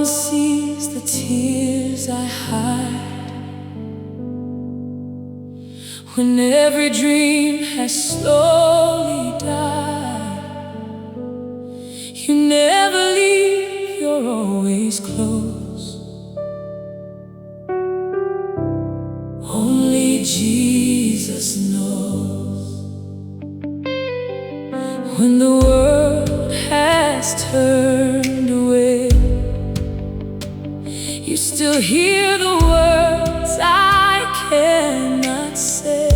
one sees the tears I hide, when every dream has slowly died. You never leave, you're always close. Only Jesus knows. When the world has turned away, you still hear the words I cannot say.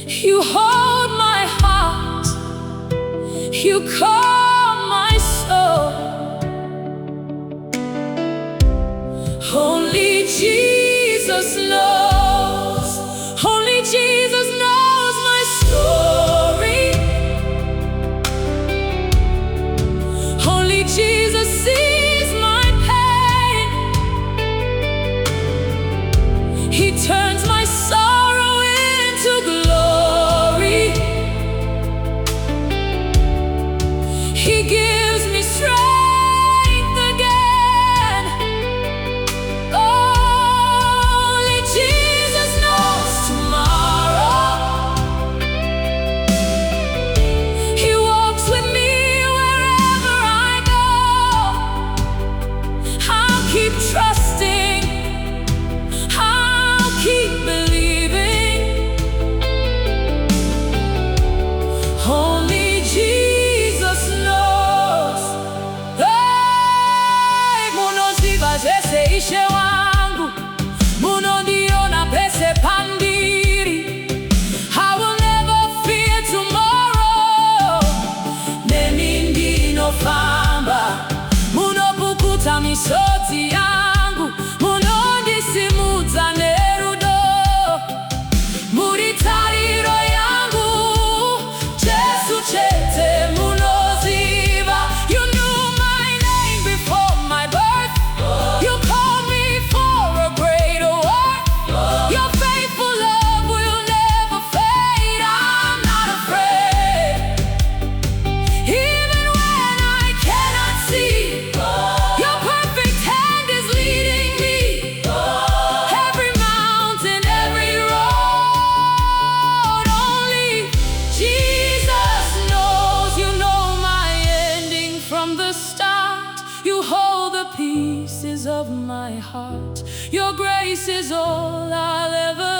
You hold my heart, you calm my soul. Only Jesus knows, only Jesus knows my story. Only Jesus sees my pain. He turns my sorrow into glory. He gives me strength again. Only Jesus knows tomorrow. He walks with me wherever I go. I'll keep trusting, I'll keep believing. Only Jesus knows. Hey, munoziva zese ishe wangu, munondiona pese pandiri. I will never fear tomorrow. Nemi ndinofamba, munopukuta misodzi yangu, munondisimudza nerudo. Muri tariro yangu, Jesu chete munoziva. You knew my name before my birth. You called me for a greater work. Your faithful love will never fade. I'm not afraid. Even when I cannot see, your perfect hand is leading me. Every mountain, every road. Only Jesus knows. You know my ending from the start. You hold the pieces of my heart. Your grace is all I'll ever